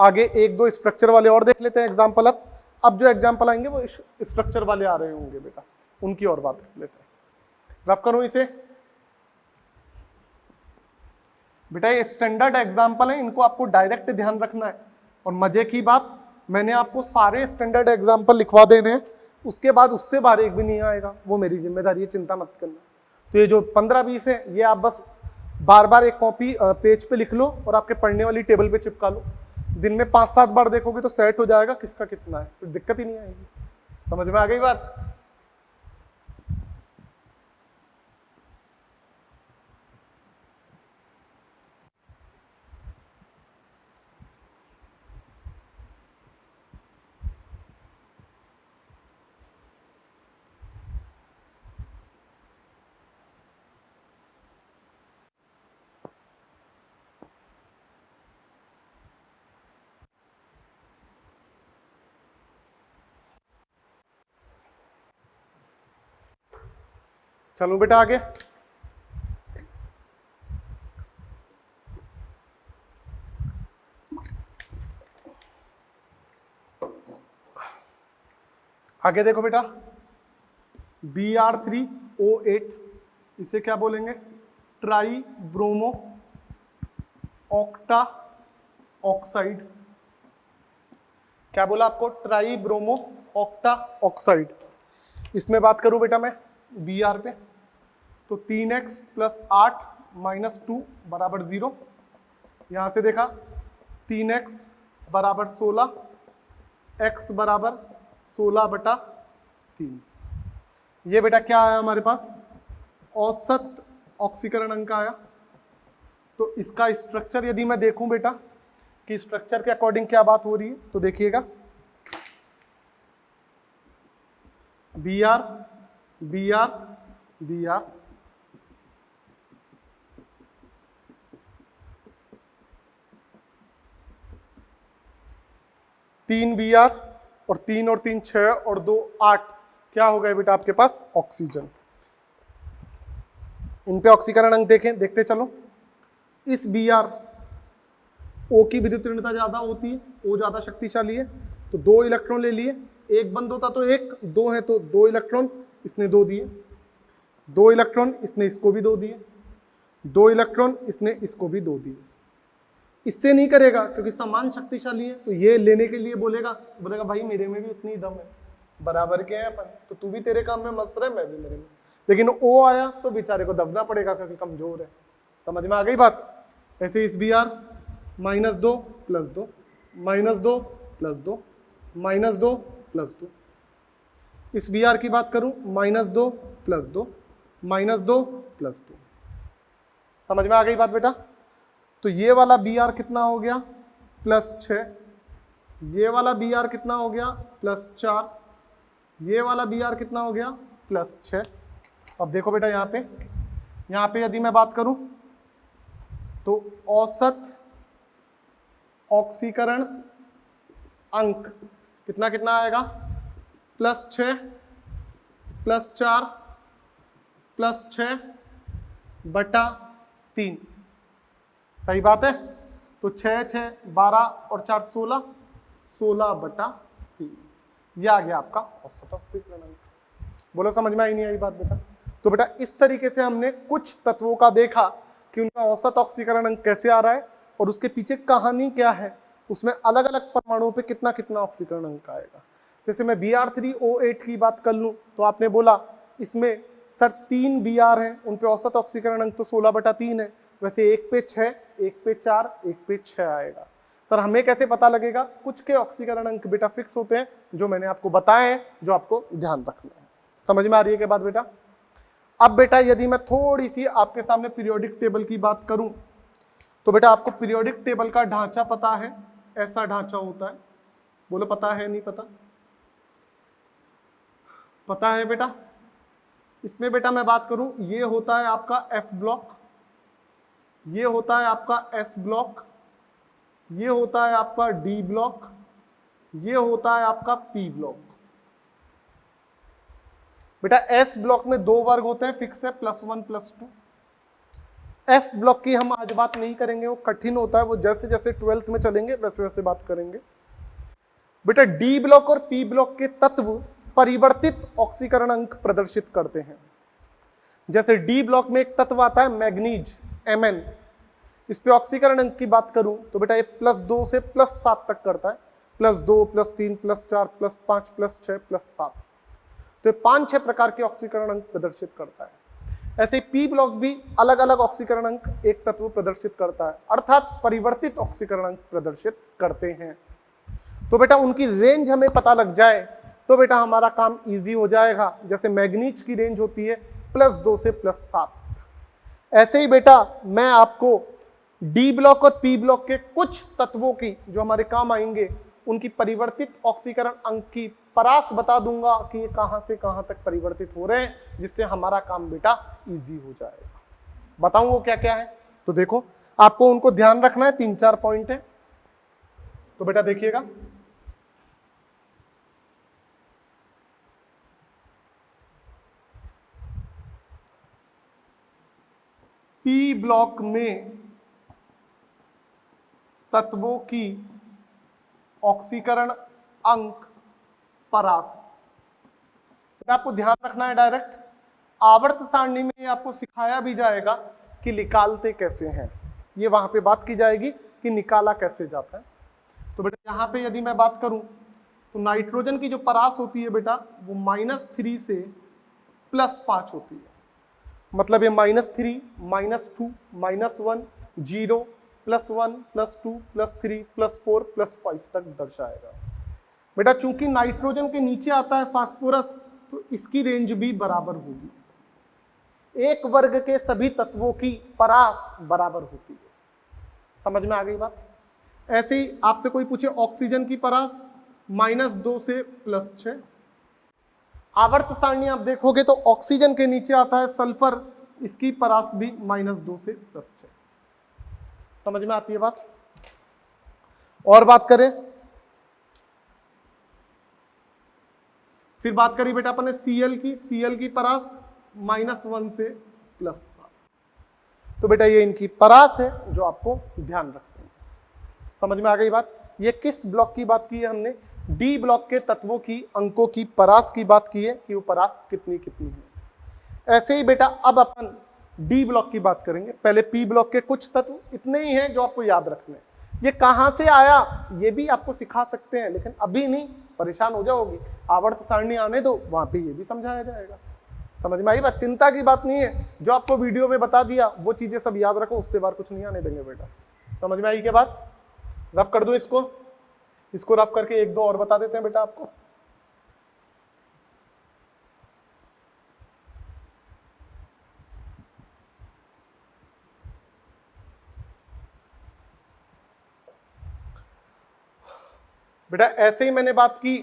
आगे एक दो स्ट्रक्चर वाले और देख लेते हैं एग्जांपल। अब जो एग्जांपल आएंगे वो स्ट्रक्चर वाले आ रहे होंगे बेटा, उनकी और बात कर लेते हैं। रफ करूं इसे बेटा, ये स्टैंडर्ड एग्जांपल है, इनको आपको डायरेक्ट ध्यान रखना है। और मजे की बात, मैंने आपको सारे स्टैंडर्ड एग्जांपल लिखवा देने हैं, उसके बाद उससे बाहर एक भी नहीं आएगा, वो मेरी जिम्मेदारी है, चिंता मत करना। तो ये जो 15-20 है, ये आप बस बार बार एक कॉपी पेज पे लिख लो और आपके पढ़ने वाली टेबल पे चिपका लो। दिन में 5-7 बार देखोगे तो सेट हो जाएगा किसका कितना है, तो दिक्कत ही नहीं आएगी। समझ में आ गई बात। चलो बेटा आगे, आगे देखो बेटा Br3O8, इसे क्या बोलेंगे, ट्राई ब्रोमो ऑक्टा ऑक्साइड। क्या बोला आपको, ट्राई ब्रोमो ऑक्टा ऑक्साइड। इसमें बात करूं बेटा मैं Br पे, तो 3x + 8 - 2 बराबर 0। यहां से देखा 3x बराबर 16, x बराबर 16/3। ये बेटा क्या आया हमारे पास, औसत ऑक्सीकरण अंक आया। तो इसका स्ट्रक्चर यदि मैं देखूं बेटा कि स्ट्रक्चर के अकॉर्डिंग क्या बात हो रही है, तो देखिएगा Br Br Br 3 Br और 3 और 3 6 और 2 8, क्या हो गए बेटा आपके पास ऑक्सीजन। इन पे ऑक्सीकरण अंक देखते चलो। इस Br O की विद्युत ऋणता ज्यादा होती है, O ज्यादा शक्तिशाली है, तो 2 इलेक्ट्रॉन ले लिए, एक बंद होता तो 1, 2 है तो 2 इलेक्ट्रॉन, इसने 2 दिए, 2 इलेक्ट्रॉन इसने इसको भी 2 दिए, 2 इलेक्ट्रॉन इसने इसको भी 2 दिए। इससे नहीं करेगा क्योंकि समान शक्तिशाली है, तो ये लेने के लिए बोलेगा भाई मेरे में भी उतनी दम है, बराबर के हैं अपन, तो तू भी तेरे काम में मस्त रहे, मैं भी मेरे में। लेकिन O आया तो बेचारे को दबना पड़ेगा क्योंकि कमजोर है। समझ में आ गई बात। ऐसे इस Br -2 + 2 -2 + 2 -2 + 2। इस Br की बात करूं -2 + 2 -2 + 2। समझ में आ गई बात बेटा। तो ये वाला Br कितना हो गया +6, ये वाला Br कितना हो गया +4, ये वाला Br कितना हो गया +6। अब देखो बेटा यहाँ पे यदि मैं बात करूं तो औसत ऑक्सीकरण अंक कितना कितना आएगा +6 +4 +6 बटा 3। सही बात है। तो 6 6 12 और 4 16, 16 बटा 3, यह आ गया आपका औसत ऑक्सीकरण अंक। बोलो समझ में आई नहीं आई बात बेटा। तो बेटा इस तरीके से हमने कुछ तत्वों का देखा कि उनका औसत ऑक्सीकरण अंक कैसे आ रहा है और उसके पीछे कहानी क्या है, उसमें अलग अलग परमाणुओं पे कितना कितना ऑक्सीकरण अंक आएगा। जैसे मैं Br3O8 की बात कर लूं तो आपने बोला इसमें सर 3 Br हैं, उन पे औसत ऑक्सीकरण अंक तो 16 बटा 3 है। वैसे एक पे 6, एक पे 4, एक पे 6 आएगा। सर हमें कैसे पता लगेगा? कुछ के ऑक्सीकरण अंक बेटा फिक्स होते हैं जो मैंने आपको बताए हैं, जो आपको ध्यान रखना है। समझ में आ रही है क्या बात बेटा? अब बेटा यदि मैं थोड़ी सी आपके सामने पीरियोडिक टेबल की बात करूं तो बेटा आपको पीरियोडिक टेबल का ढांचा पता है, ऐसा ढांचा होता है। बोलो पता है नहीं पता? पता है बेटा। इसमें बेटा मैं बात करूं, ये होता है आपका F ब्लॉक, ये होता है आपका S ब्लॉक, ये होता है आपका D ब्लॉक, ये होता है आपका P ब्लॉक। बेटा S ब्लॉक में 2 वर्ग होते हैं, फिक्स है, +1 +2। F ब्लॉक की हम आज बात नहीं करेंगे, वो कठिन होता है, वो जैसे जैसे 12th में चलेंगे वैसे वैसे बात करेंगे। बेटा D ब्लॉक और P ब्लॉक के तत्व परिवर्तित ऑक्सीकरण अंक प्रदर्शित करते हैं। जैसे D ब्लॉक में एक तत्व आता है मैग्नीज Mn, इस पे ऑक्सीकरण अंक की बात करूं तो बेटा ये +2 से +7 तक करता है, +2 +3 +4 +5 +6 +7। तो 5-6 प्रकार के ऑक्सीकरण अंक प्रदर्शित करता है। ऐसे P ब्लॉक भी अलग अलग ऑक्सीकरण अंक एक तत्व प्रदर्शित करता है, अर्थात परिवर्तित ऑक्सीकरण अंक प्रदर्शित करते हैं। तो बेटा उनकी रेंज हमें पता लग जाए तो बेटा हमारा काम इजी हो जाएगा। जैसे मैग्नीज की रेंज होती है +2 से +7। ऐसे ही बेटा मैं आपको D ब्लॉक और P ब्लॉक के कुछ तत्वों की जो हमारे काम आएंगे उनकी परिवर्तित ऑक्सीकरण अंक की परास बता दूंगा कि ये कहां से कहां तक परिवर्तित हो रहे हैं, जिससे हमारा काम बेटा इजी हो जाएगा। बताऊं वो क्या क्या है? तो देखो आपको उनको ध्यान रखना है, 3-4 पॉइंट है। तो बेटा देखिएगा, P ब्लॉक में तत्वों की ऑक्सीकरण अंक परास, आपको ध्यान रखना है। डायरेक्ट आवर्त सारणी में आपको सिखाया भी जाएगा कि निकालते कैसे हैं, ये वहां पे बात की जाएगी कि निकाला कैसे जाता है। तो बेटा यहाँ पे यदि मैं बात करूं तो नाइट्रोजन की जो परास होती है बेटा वो -3 से +5 होती है। मतलब ये -3 -2 -1 0 +1 +2 +3 +4 +5 तक दर्शाएगा। बेटा चूंकि नाइट्रोजन के नीचे आता है फास्फोरस, तो इसकी रेंज भी बराबर होगी। एक वर्ग के सभी तत्वों की परास बराबर होती है। समझ में आ गई बात? ऐसे ही आपसे कोई पूछे ऑक्सीजन की परास -2 से +6। आवर्त सारणी आप देखोगे तो ऑक्सीजन के नीचे आता है सल्फर, इसकी परास भी -2 से +6। समझ में आती है बात? और बात करें फिर बात करी बेटा अपन ने Cl की परास -1 से +7। तो बेटा ये इनकी परास है जो आपको ध्यान रखना है। समझ में आ गई बात। ये किस ब्लॉक की बात की है हमने? डी ब्लॉक के तत्वों की अंकों की परास की बात की है कि वो परास कितनी कितनी है। ऐसे ही बेटा अब अपन डी ब्लॉक की बात करेंगे। पहले पी ब्लॉक के कुछ तत्व इतने ही हैं जो आपको याद रखने हैं। ये कहां से आया ये भी आपको सिखा सकते हैं, लेकिन अभी नहीं, परेशान हो जाओगी। आवर्त सारणी आने दो, वहां पे ये भी समझाया जाएगा। समझ में आई बात? चिंता की बात नहीं है, जो आपको वीडियो में बता दिया वो चीजें सब याद रखो, उससे बार कुछ नहीं आने देंगे बेटा। समझ में आई के बात? रफ कर दो इसको रफ करके 1-2 और बता देते हैं बेटा आपको। बेटा ऐसे ही मैंने बात की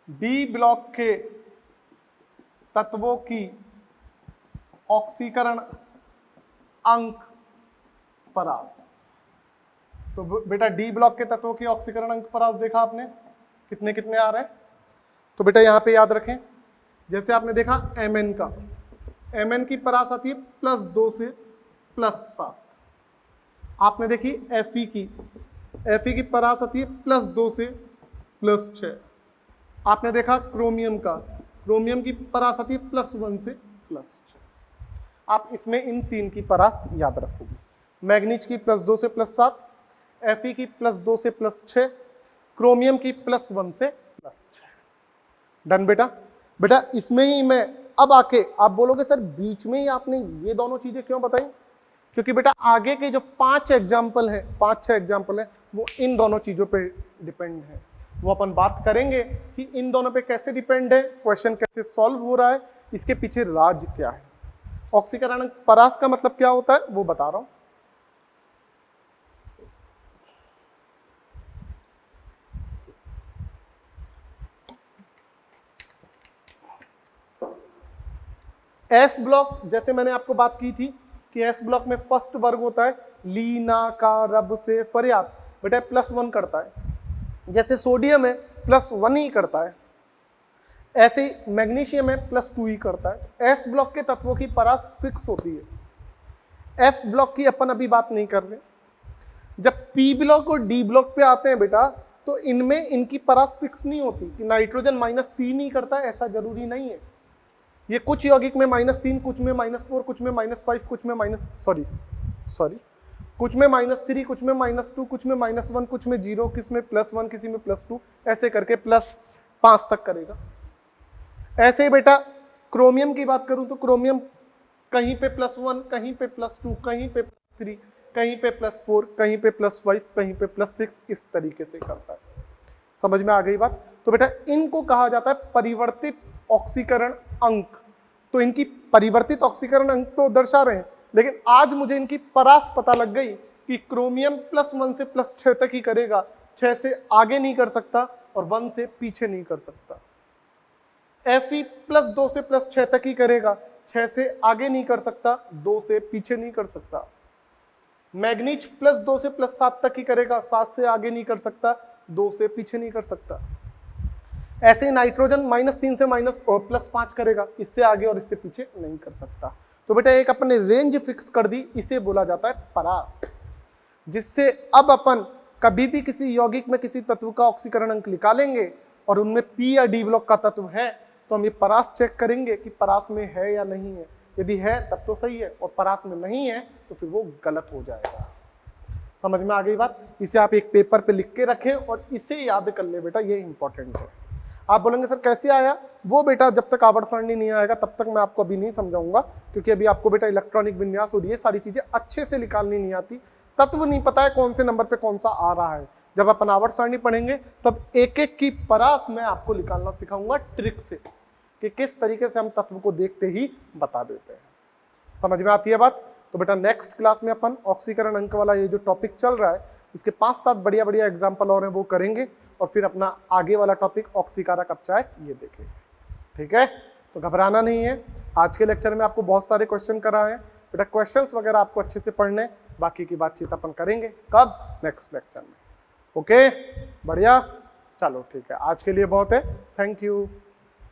डी ब्लॉक के तत्वों की ऑक्सीकरण अंक परास। तो बेटा डी ब्लॉक के तत्वों की ऑक्सीकरण अंक परास देखा आपने कितने कितने आ रहे हैं। तो बेटा यहां पे याद रखें, जैसे आपने देखा Mn की परास आती है +2 से +7। आपने देखी Fe की परास आती है +2 से +6। आपने देखा क्रोमियम की परास आती है +1 से +6। आप इसमें इन 3 की परास याद रखोगे। मैग्नीज की +2 से +7, Fe की +2 से +6, क्रोमियम की +1 से +6। डन बेटा इसमें ही मैं अब आके आप बोलोगे सर बीच में ही आपने ये दोनों चीजें क्यों बताई? क्योंकि बेटा आगे के जो 5-6 एग्जाम्पल है वो इन दोनों चीजों पे डिपेंड है। वो अपन बात करेंगे कि इन दोनों पे कैसे डिपेंड है, क्वेश्चन कैसे सॉल्व हो रहा है, इसके पीछे राज क्या है। ऑक्सीकरण अंक परास का मतलब क्या होता है वो बता रहा हूं। एस ब्लॉक, जैसे मैंने आपको बात की थी कि एस ब्लॉक में फर्स्ट वर्ग होता है लीना का रब से फरियाद, बेटा +1 करता है। जैसे सोडियम है +1 ही करता है, ऐसे ही मैग्नीशियम है +2 ही करता है। एस ब्लॉक के तत्वों की परास फिक्स होती है। एफ ब्लॉक की अपन अभी बात नहीं कर रहे। जब पी ब्लॉक और डी ब्लॉक पे आते हैं बेटा तो इनमें इनकी परास फिक्स नहीं होती कि नाइट्रोजन -3 ही करता है, ऐसा जरूरी नहीं है। ये कुछ यौगिक में -3, कुछ में -4, कुछ में -5, कुछ में कुछ में -3, कुछ में -2, कुछ में -1, कुछ में 0, किसी में +1, किसी में +2, ऐसे करके +5 तक करेगा। ऐसे ही बेटा क्रोमियम की बात करूं तो क्रोमियम कहीं पे +1, कहीं पे +2, कहीं पे +3, कहीं पे +4, कहीं पे +5, कहीं पे +6, इस तरीके से करता है। समझ में आ गई बात? तो बेटा इनको कहा जाता है परिवर्तित ऑक्सीकरण अंक। तो इनकी परिवर्तित ऑक्सीकरण अंक तो दर्शा रहे हैं, लेकिन आज मुझे इनकी परास पता लग गई कि क्रोमियम +1 से +6 तक ही करेगा, 6 से आगे नहीं कर सकता और 1 से पीछे नहीं कर सकता। Fe +2 से +6 तक ही करेगा, 6 से आगे नहीं कर सकता, 2 से पीछे नहीं कर सकता। मैग्नीज +2 से +7 तक ही करेगा, 7 से आगे नहीं कर सकता, 2 से पीछे नहीं कर सकता। ऐसे ही नाइट्रोजन -3 से +5 करेगा, इससे आगे और इससे पीछे नहीं कर सकता। तो बेटा एक अपन ने रेंज फिक्स कर दी, इसे बोला जाता है परास, जिससे अब अपन कभी भी किसी यौगिक में किसी तत्व का ऑक्सीकरण अंक निकालेंगे और उनमें पी या डी ब्लॉक का तत्व है तो हम ये परास चेक करेंगे कि परास में है या नहीं है। यदि है तब तो सही है, और परास में नहीं है तो फिर वो गलत हो जाएगा। समझ में आ गई बात? इसे आप एक पेपर पे लिख के रखें और इसे याद कर ले बेटा, ये इंपॉर्टेंट है। आप बोलेंगे सर कैसे आया वो? बेटा जब तक आवर्त सारणी नहीं आएगा तब तक मैं आपको अभी नहीं समझाऊंगा, क्योंकि अभी आपको बेटा इलेक्ट्रॉनिक विन्यास और ये सारी चीजें अच्छे से निकालनी नहीं आती। तत्व नहीं पता है कौन से नंबर पे कौन सा आ रहा है। जब अपन आवर्त सारणी पढ़ेंगे तब एक एक की परास मैं आपको निकालना सिखाऊंगा ट्रिक से, कि किस तरीके से हम तत्व को देखते ही बता देते हैं। समझ में आती है बात? तो बेटा नेक्स्ट क्लास में अपन ऑक्सीकरण अंक वाला ये जो टॉपिक चल रहा है इसके 5-7 बढ़िया बढ़िया एग्जाम्पल और हैं वो करेंगे, और फिर अपना आगे वाला टॉपिक ऑक्सीकारक अपचाय ये देखेंगे। ठीक है? तो घबराना नहीं है। आज के लेक्चर में आपको बहुत सारे क्वेश्चन कराए हैं बेटा, क्वेश्चंस वगैरह आपको अच्छे से पढ़ने, बाकी की बातचीत अपन करेंगे कब? नेक्स्ट लेक्चर में। ओके बढ़िया। चलो ठीक है, आज के लिए बहुत है, थैंक यू।